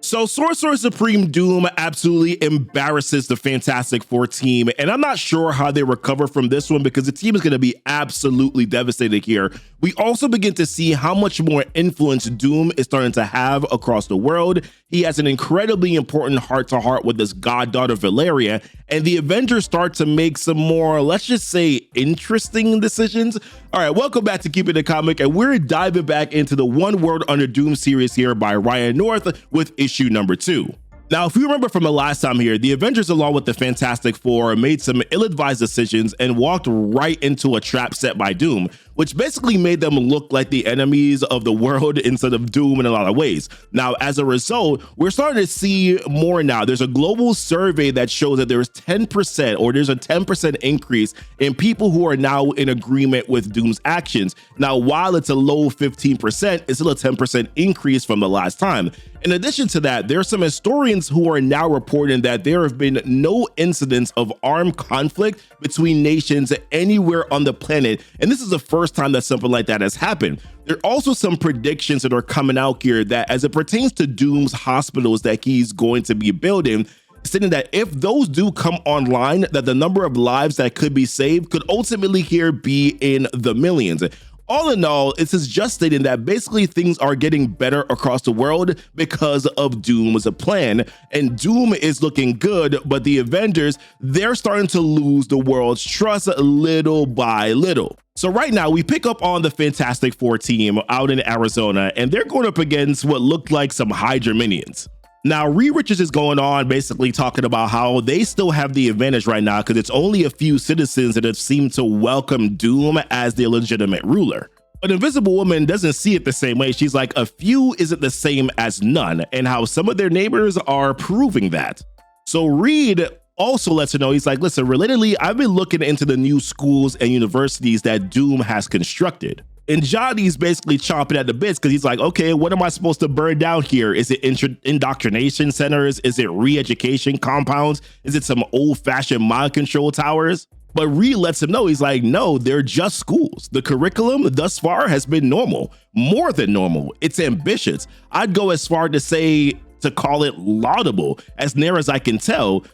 So Sorcerer Supreme Doom absolutely embarrasses the Fantastic Four team, and I'm not sure how they recover from this one because the team is going to be absolutely devastated here. We also begin to see how much more influence Doom is starting to have across the world. He has an incredibly important heart-to-heart with his goddaughter Valeria, and the Avengers start to make some more, let's just say, interesting decisions. All right, welcome back to Keepin the Comic, and we're diving back into the One World Under Doom series here by Ryan North with issue number 2. Now, if you remember from the last time here, the Avengers along with the Fantastic Four made some ill-advised decisions and walked right into a trap set by Doom, which basically made them look like the enemies of the world instead of Doom in a lot of ways. Now, as a result, we're starting to see more now. There's a global survey that shows that there's 10% or there's a 10% increase in people who are now in agreement with Doom's actions. Now, while it's a low 15%, it's still a 10% increase from the last time. In addition to that, there are some historians who are now reporting that there have been no incidents of armed conflict between nations anywhere on the planet. And this is the first time that something like that has happened. There are also some predictions that are coming out here that as it pertains to Doom's hospitals that he's going to be building, stating that if those do come online, that the number of lives that could be saved could ultimately here be in the millions. All in all, this is just stating that basically things are getting better across the world because of Doom's plan. And Doom is looking good, but the Avengers, they're starting to lose the world's trust little by little. So right now we pick up on the Fantastic Four team out in Arizona, and they're going up against what looked like some Hydra minions. Now, Reed Richards is going on basically talking about how they still have the advantage right now because it's only a few citizens that have seemed to welcome Doom as their legitimate ruler. But Invisible Woman doesn't see it the same way. She's like, a few isn't the same as none, and how some of their neighbors are proving that. So Reed also lets her know, he's like, listen, relatedly, I've been looking into the new schools and universities that Doom has constructed. And Johnny's basically chomping at the bits because he's like, okay, what am I supposed to burn down here? Is it indoctrination centers? Is it re-education compounds? Is it some old-fashioned mind control towers? But Reed lets him know, he's like, no, they're just schools. The curriculum thus far has been normal, more than normal. It's ambitious. I'd go as far to call it laudable. As near as I can tell,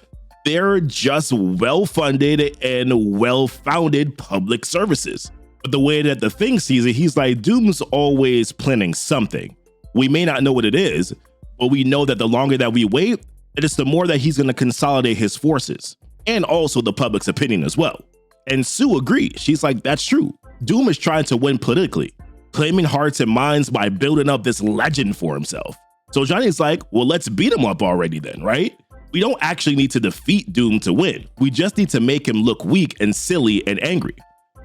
they're just well-funded and well-founded public services. But the way that the Thing sees it, he's like, Doom's always planning something. We may not know what it is, but we know that the longer that we wait, it is the more that he's going to consolidate his forces, and also the public's opinion as well. And Sue agrees. She's like, that's true. Doom is trying to win politically, claiming hearts and minds by building up this legend for himself. So Johnny's like, well, let's beat him up already then, right? We don't actually need to defeat Doom to win. We just need to make him look weak and silly and angry.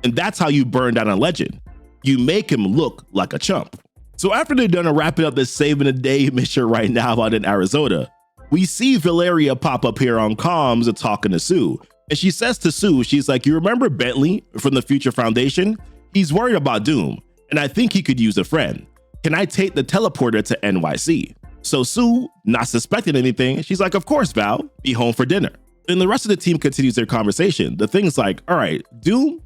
And that's how you burn down a legend. You make him look like a chump. So after they're done wrapping up this saving the day mission right now out in Arizona, we see Valeria pop up here on comms and talking to Sue. And she says to Sue, she's like, you remember Bentley from the Future Foundation? He's worried about Doom, and I think he could use a friend. Can I take the teleporter to NYC? So Sue, not suspecting anything, she's like, of course, Val, be home for dinner. And the rest of the team continues their conversation. The Thing's like, all right, Doom,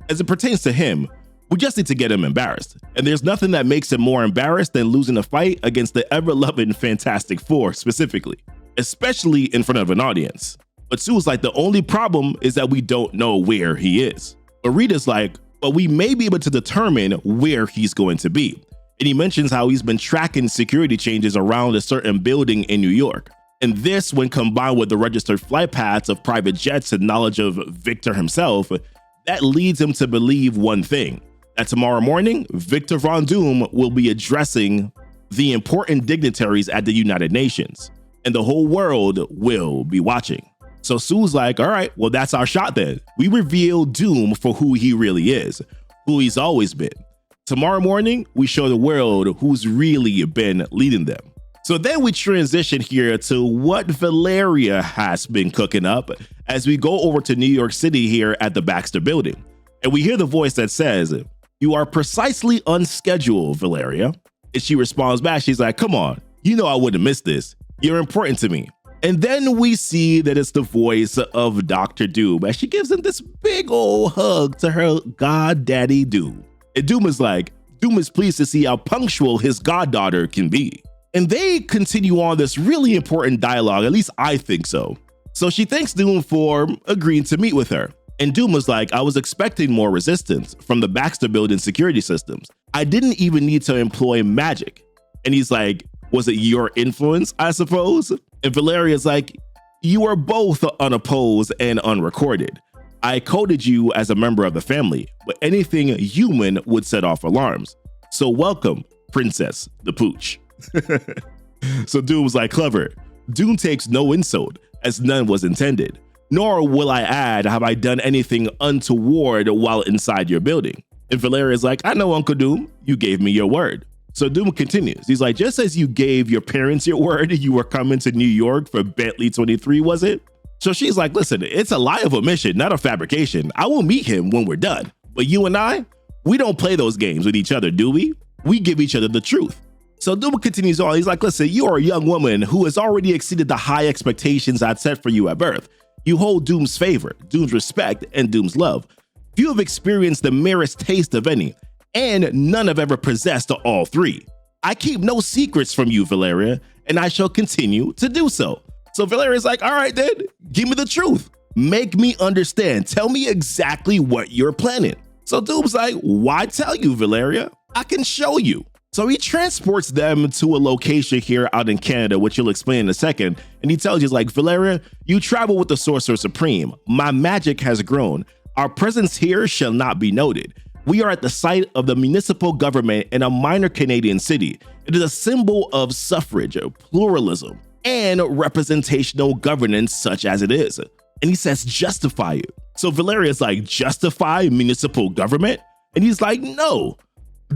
as it pertains to him, we just need to get him embarrassed. And there's nothing that makes him more embarrassed than losing a fight against the ever-loving Fantastic Four specifically, especially in front of an audience. But Sue's like, the only problem is that we don't know where he is. But Rita's like, but we may be able to determine where he's going to be. And he mentions how he's been tracking security changes around a certain building in New York. And this, when combined with the registered flight paths of private jets and knowledge of Victor himself, that leads him to believe one thing, that tomorrow morning, Victor Von Doom will be addressing the important dignitaries at the United Nations, and the whole world will be watching. So Sue's like, all right, well, that's our shot then. We reveal Doom for who he really is, who he's always been. Tomorrow morning, we show the world who's really been leading them. So then we transition here to what Valeria has been cooking up as we go over to New York City here at the Baxter Building. And we hear the voice that says, you are precisely on schedule, Valeria. And she responds back, she's like, come on, you know I wouldn't miss this. You're important to me. And then we see that it's the voice of Dr. Doom as she gives him this big old hug to her goddaddy Doom. And Doom is like, Doom is pleased to see how punctual his goddaughter can be. And they continue on this really important dialogue, at least I think so. So she thanks Doom for agreeing to meet with her. And Doom was like, I was expecting more resistance from the Baxter building security systems. I didn't even need to employ magic. And he's like, was it your influence, I suppose? And Valeria's like, you are both unopposed and unrecorded. I coded you as a member of the family, but anything human would set off alarms. So welcome, Princess the Pooch. So Doom was like, clever. Doom takes no insult, as none was intended. Nor will I add, have I done anything untoward while inside your building? And Valeria's like, I know, Uncle Doom, you gave me your word. So Doom continues. He's like, just as you gave your parents your word, you were coming to New York for Bentley 23, was it? So she's like, listen, it's a lie of omission, not a fabrication. I will meet him when we're done. But you and I, we don't play those games with each other, do we? We give each other the truth. So Doom continues on. He's like, listen, you are a young woman who has already exceeded the high expectations I'd set for you at birth. You hold Doom's favor, Doom's respect, and Doom's love. Few have experienced the merest taste of any, and none have ever possessed all three. I keep no secrets from you, Valeria, and I shall continue to do so. So Valeria's like, all right then, give me the truth. Make me understand. Tell me exactly what you're planning. So Doom's like, why tell you, Valeria? I can show you. So he transports them to a location here out in Canada, which he'll explain in a second. And he tells you, like, Valeria, you travel with the Sorcerer Supreme. My magic has grown. Our presence here shall not be noted. We are at the site of the municipal government in a minor Canadian city. It is a symbol of suffrage, pluralism, and representational governance such as it is. And he says, justify it. So Valeria's like, justify municipal government? And he's like, no,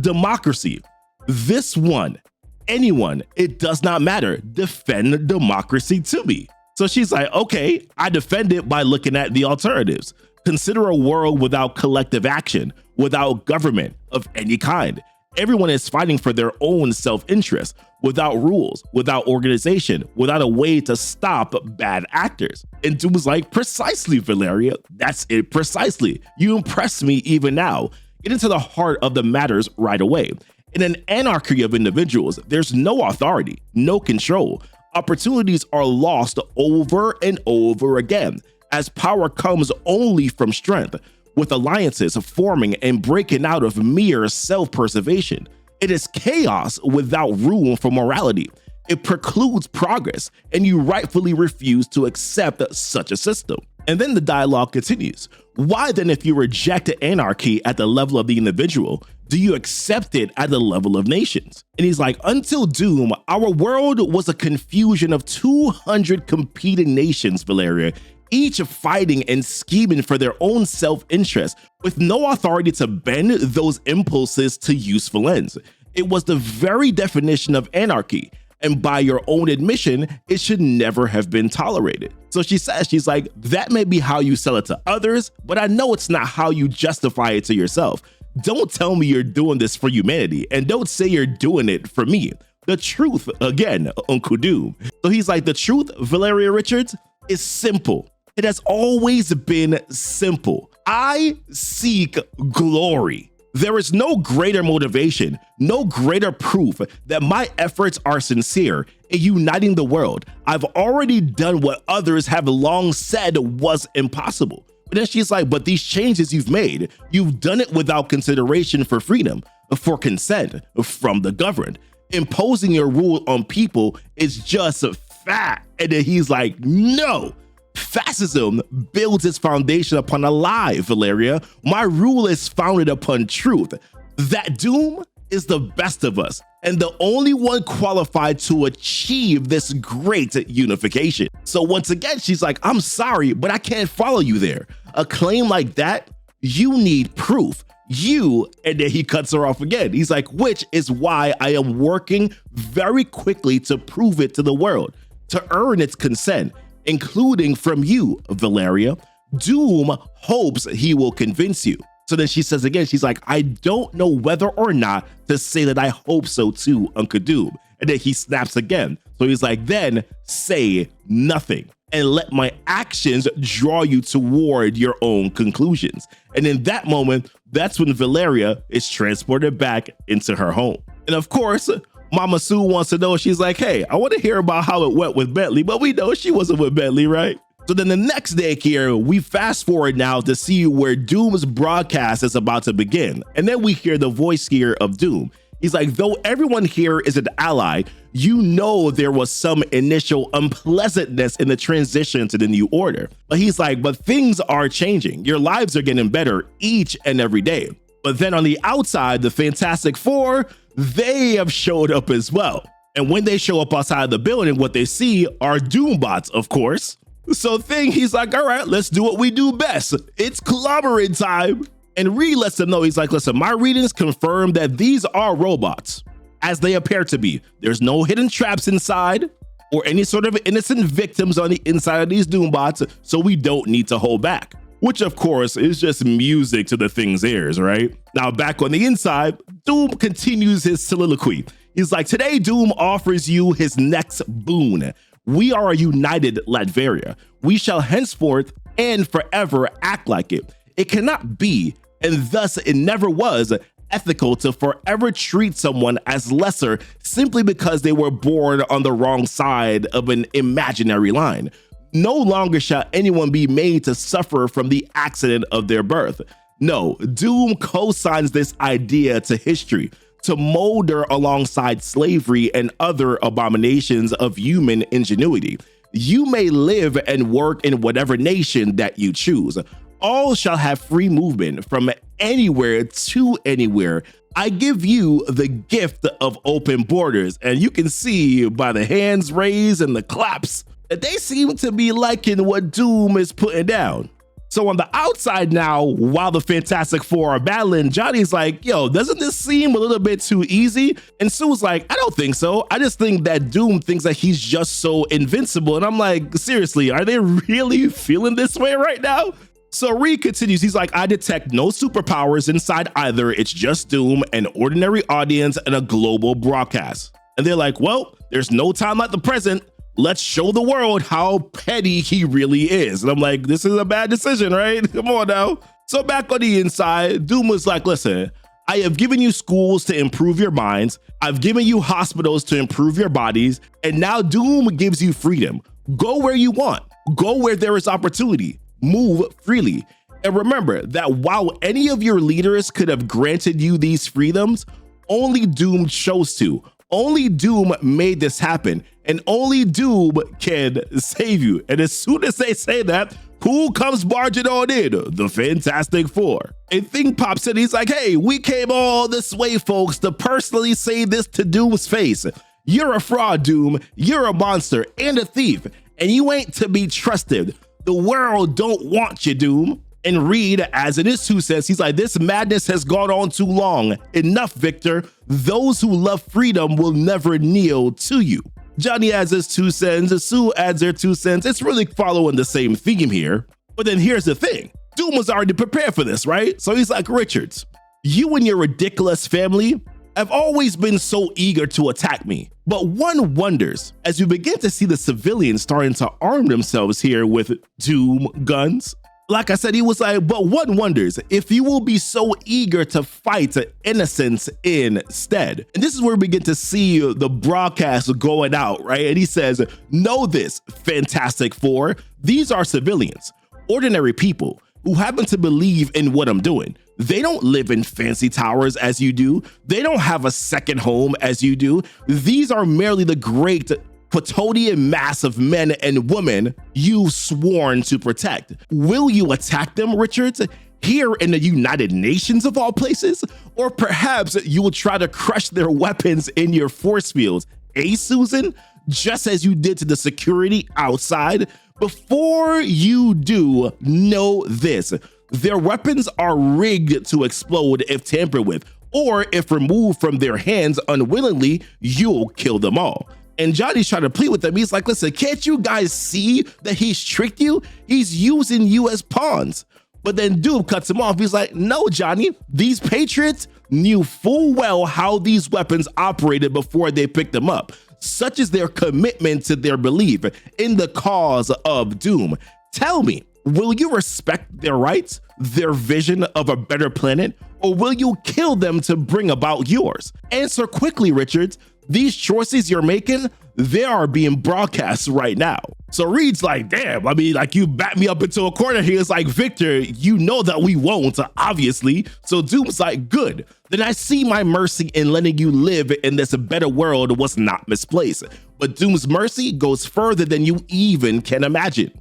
democracy. This one, anyone, it does not matter. Defend democracy to me. So she's like, okay, I defend it by looking at the alternatives. Consider a world without collective action, without government of any kind. Everyone is fighting for their own self-interest, without rules, without organization, without a way to stop bad actors. And Doom was like, precisely, Valeria. That's it, precisely. You impress me even now. Get into the heart of the matters right away. In an anarchy of individuals, there's no authority, no control. Opportunities are lost over and over again, as power comes only from strength, with alliances forming and breaking out of mere self-preservation. It is chaos without room for morality. It precludes progress, and you rightfully refuse to accept such a system. And then the dialogue continues. Why then, if you reject anarchy at the level of the individual, do you accept it at the level of nations? And he's like, until Doom, our world was a confusion of 200 competing nations, Valeria, each fighting and scheming for their own self-interest, with no authority to bend those impulses to useful ends. It was the very definition of anarchy, and by your own admission, it should never have been tolerated. So she says, she's like, that may be how you sell it to others, but I know it's not how you justify it to yourself. Don't tell me you're doing this for humanity, and don't say you're doing it for me. The truth, again, Uncle Doom. So he's like, the truth, Valeria Richards, is simple. It has always been simple. I seek glory. There is no greater motivation, no greater proof that my efforts are sincere in uniting the world. I've already done what others have long said was impossible. But then she's like, but these changes you've made, you've done it without consideration for freedom, for consent from the governed. Imposing your rule on people is just fat. And then he's like, no. Fascism builds its foundation upon a lie, Valeria. My rule is founded upon truth. That Doom is the best of us and the only one qualified to achieve this great unification. So once again, she's like, I'm sorry, but I can't follow you there. A claim like that, you need proof. And then he cuts her off again. He's like, which is why I am working very quickly to prove it to the world, to earn its consent, including from you, Valeria. Doom hopes he will convince you. So then she says again, she's like, I don't know whether or not to say that I hope so too, Uncle Doom. And then he snaps again. So he's like, then say nothing and let my actions draw you toward your own conclusions. And in that moment, that's when Valeria is transported back into her home. And of course, Mama Sue wants to know, she's like, hey, I want to hear about how it went with Bentley, but we know she wasn't with Bentley, right? So then the next day here, we fast forward now to see where Doom's broadcast is about to begin. And then we hear the voice here of Doom. He's like, though everyone here is an ally, you know there was some initial unpleasantness in the transition to the new order. But he's like, but things are changing. Your lives are getting better each and every day. But then on the outside, the Fantastic Four, they have showed up as well. And when they show up outside the building, what they see are Doombots, of course. So he's like, all right, let's do what we do best. It's clobbering time. And Reed lets them know, he's like, listen, my readings confirm that these are robots, as they appear to be. There's no hidden traps inside or any sort of innocent victims on the inside of these Doombots, so we don't need to hold back. Which, of course, is just music to the thing's ears, right? Now, back on the inside, Doom continues his soliloquy. He's like, today, Doom offers you his next boon. We are a united Latveria. We shall henceforth and forever act like it. It cannot be, and thus it never was, ethical to forever treat someone as lesser simply because they were born on the wrong side of an imaginary line. No longer shall anyone be made to suffer from the accident of their birth. No, Doom co-signs this idea to history, to molder alongside slavery and other abominations of human ingenuity. You may live and work in whatever nation that you choose. All shall have free movement from anywhere to anywhere. I give you the gift of open borders. And you can see by the hands raised and the claps that they seem to be liking what Doom is putting down. So on the outside now, while the Fantastic Four are battling, Johnny's like, yo, doesn't this seem a little bit too easy? And Sue's like, I don't think so. I just think that Doom thinks that he's just so invincible. And I'm like, seriously, are they really feeling this way right now? So Reed continues, he's like, I detect no superpowers inside either. It's just Doom, an ordinary audience, and a global broadcast. And they're like, well, there's no time like the present. Let's show the world how petty he really is. And I'm like, this is a bad decision, right? Come on now. So back on the inside, Doom was like, listen, I have given you schools to improve your minds. I've given you hospitals to improve your bodies. And now Doom gives you freedom. Go where you want. Go where there is opportunity. Move freely. And remember that while any of your leaders could have granted you these freedoms, only Doom chose to. Only Doom made this happen, and only Doom can save you. And as soon as they say that, who comes barging on in? The Fantastic Four. A thing pops in, he's like, hey, we came all this way, folks, to personally say this to Doom's face. You're a fraud, Doom. You're a monster and a thief, and you ain't to be trusted. The world don't want you, Doom. And Reed, as in his 2 cents, he's like, this madness has gone on too long. Enough, Victor. Those who love freedom will never kneel to you. Johnny adds his 2 cents. Sue adds their 2 cents. It's really following the same theme here. But then here's the thing. Doom was already prepared for this, right? So he's like, Richards, you and your ridiculous family have always been so eager to attack me. But one wonders, as you begin to see the civilians starting to arm themselves here with Doom guns, like I said, he was like, but one wonders if you will be so eager to fight innocence instead. And this is where we begin to see the broadcast going out, right? And he says, know this, Fantastic Four, these are civilians, ordinary people who happen to believe in what I'm doing. They don't live in fancy towers as you do. They don't have a second home as you do. These are merely the great Quotidian mass of men and women you've sworn to protect. Will you attack them, Richards, here in the United Nations of all places? Or perhaps you will try to crush their weapons in your force fields, Susan? Just as you did to the security outside? Before you do, know this. Their weapons are rigged to explode if tampered with, or if removed from their hands unwillingly, you'll kill them all. And Johnny's trying to plead with them. He's like, listen, can't you guys see that he's tricked you? He's using you as pawns. But then Doom cuts him off. He's like, no, Johnny, these patriots knew full well how these weapons operated before they picked them up. Such is their commitment to their belief in the cause of Doom. Tell me, will you respect their rights, their vision of a better planet, or will you kill them to bring about yours? Answer quickly, Richards. These choices you're making, they are being broadcast right now. So Reed's like, damn, I mean, like, you backed me up into a corner here. It's like, Victor, you know that we won't, obviously. So Doom's like, good. Then I see my mercy in letting you live in this better world was not misplaced. But Doom's mercy goes further than you even can imagine.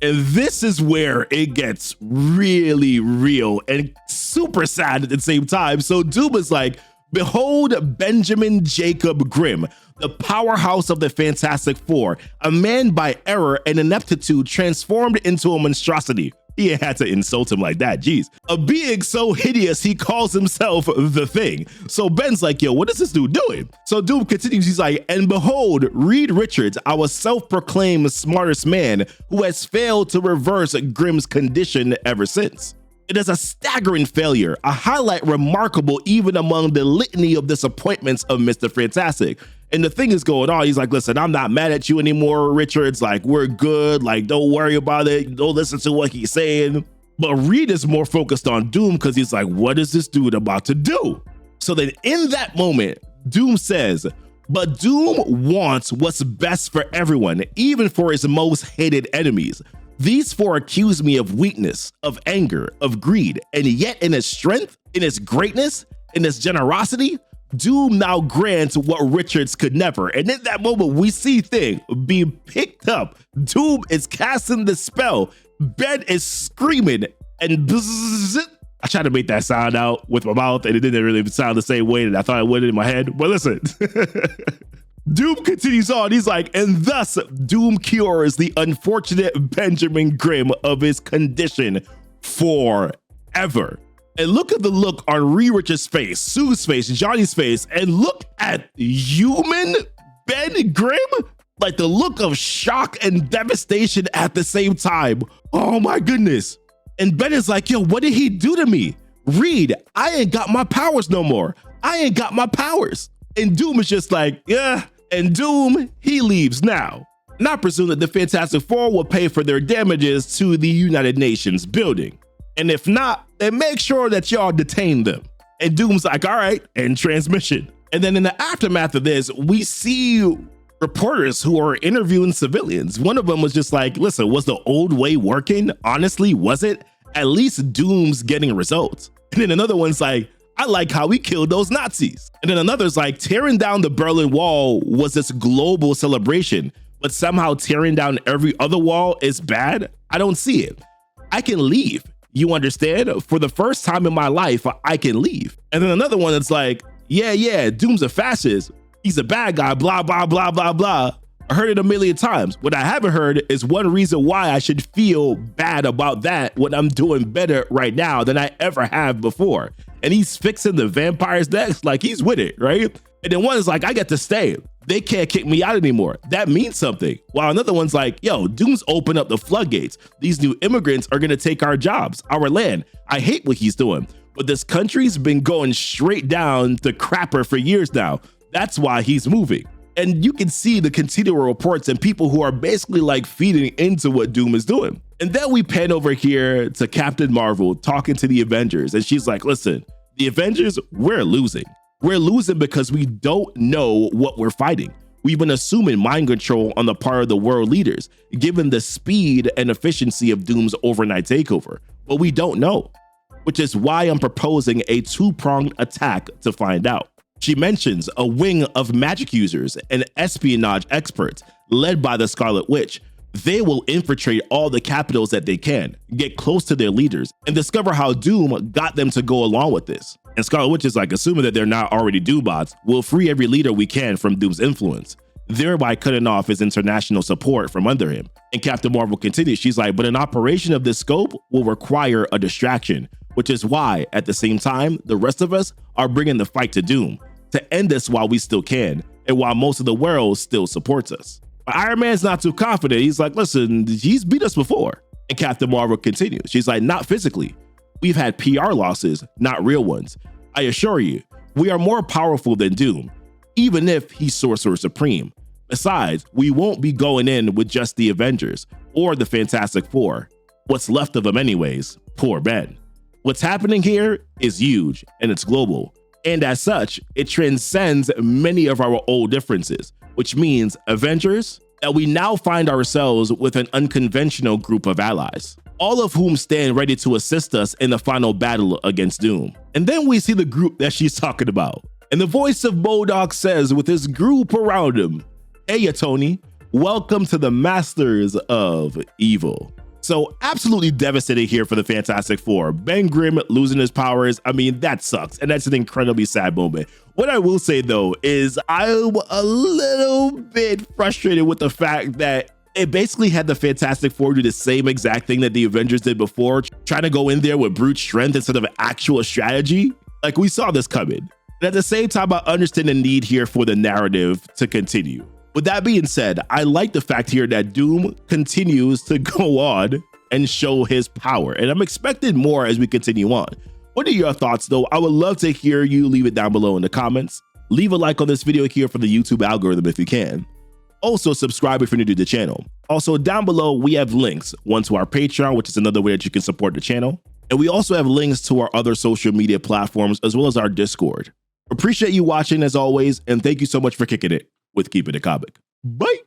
And this is where it gets really real and super sad at the same time. So Doom is like, behold Benjamin Jacob Grimm, the powerhouse of the Fantastic Four, a man by error and ineptitude transformed into a monstrosity. He had to insult him like that, geez. A being so hideous, he calls himself the Thing. So Ben's like, yo, what is this dude doing? So Doom continues, he's like, and behold, Reed Richards, our self-proclaimed smartest man, who has failed to reverse Grimm's condition ever since. It is a staggering failure, a highlight remarkable even among the litany of disappointments of Mr. Fantastic. And the Thing is going on. He's like, listen, I'm not mad at you anymore, Richards. Like, we're good. Like, don't worry about it. Don't listen to what he's saying. But Reed is more focused on Doom because he's like, what is this dude about to do? So then in that moment, Doom says, but Doom wants what's best for everyone, even for his most hated enemies. These four accuse me of weakness, of anger, of greed, and yet in his strength, in his greatness, in his generosity, Doom now grants what Richards could never. And in that moment, we see Thing being picked up. Doom is casting the spell. Ben is screaming and bzzz. I tried to make that sound out with my mouth and it didn't really sound the same way that I thought it would in my head. But listen. Doom continues on. He's like, and thus Doom cures the unfortunate Benjamin Grimm of his condition forever. And look at the look on Reed Richards' face, Sue's face, Johnny's face, and look at human Ben Grimm. Like the look of shock and devastation at the same time. Oh my goodness. And Ben is like, yo, what did he do to me? Reed, I ain't got my powers no more. I ain't got my powers. And Doom is just like, yeah. And Doom, he leaves now. And I presume that the Fantastic Four will pay for their damages to the United Nations building. And if not, then make sure that y'all detain them. And Doom's like, all right, end transmission. And then in the aftermath of this, we see reporters who are interviewing civilians. One of them was just like, listen, was the old way working? Honestly, was it? At least Doom's getting results. And then another one's like, I like how we killed those Nazis. And then another's like, tearing down the Berlin Wall was this global celebration, but somehow tearing down every other wall is bad? I don't see it. I can leave. You understand? For the first time in my life, I can leave. And then another one that's like, yeah, Doom's a fascist. He's a bad guy, blah, blah, blah, blah, blah. I heard it a million times. What I haven't heard is one reason why I should feel bad about that when I'm doing better right now than I ever have before. And he's fixing the vampires next, like he's with it, right? And then one is like, I get to stay. They can't kick me out anymore. That means something. While another one's like, yo, Doom's opened up the floodgates. These new immigrants are gonna take our jobs, our land. I hate what he's doing, but this country's been going straight down the crapper for years now. That's why he's moving. And you can see the continual reports and people who are basically like feeding into what Doom is doing. And then we pan over here to Captain Marvel talking to the Avengers. And she's like, listen, the Avengers, we're losing. We're losing because we don't know what we're fighting. We've been assuming mind control on the part of the world leaders, given the speed and efficiency of Doom's overnight takeover. But we don't know, which is why I'm proposing a two-pronged attack to find out. She mentions a wing of magic users and espionage experts led by the Scarlet Witch. They will infiltrate all the capitals that they can, get close to their leaders, and discover how Doom got them to go along with this. And Scarlet Witch is like, assuming that they're not already Doombots, we'll free every leader we can from Doom's influence, thereby cutting off his international support from under him. And Captain Marvel continues, she's like, but an operation of this scope will require a distraction, which is why, at the same time, the rest of us are bringing the fight to Doom, to end this while we still can, and while most of the world still supports us. But Iron Man's not too confident. He's like, listen, he's beat us before. And Captain Marvel continues. She's like, not physically. We've had PR losses, not real ones. I assure you, we are more powerful than Doom, even if he's Sorcerer Supreme. Besides, we won't be going in with just the Avengers or the Fantastic Four. What's left of them anyways, poor Ben. What's happening here is huge and it's global. And as such, it transcends many of our old differences, which means Avengers, that we now find ourselves with an unconventional group of allies, all of whom stand ready to assist us in the final battle against Doom. And then we see the group that she's talking about. And the voice of MODOK says with his group around him, "Hey, Tony, welcome to the Masters of Evil." So absolutely devastated here for the Fantastic Four. Ben Grimm losing his powers, I mean, that sucks. And that's an incredibly sad moment. What I will say though is I'm a little bit frustrated with the fact that it basically had the Fantastic Four do the same exact thing that the Avengers did before, trying to go in there with brute strength instead of actual strategy. Like, we saw this coming. And at the same time, I understand the need here for the narrative to continue. With that being said, I like the fact here that Doom continues to go on and show his power, and I'm expecting more as we continue on. What are your thoughts though? I would love to hear you. Leave it down below in the comments. Leave a like on this video here for the YouTube algorithm if you can. Also, subscribe if you're new to the channel. Also, down below, we have links. One to our Patreon, which is another way that you can support the channel. And we also have links to our other social media platforms, as well as our Discord. Appreciate you watching as always, and thank you so much for kicking it with Keepin' It Comic. Bye.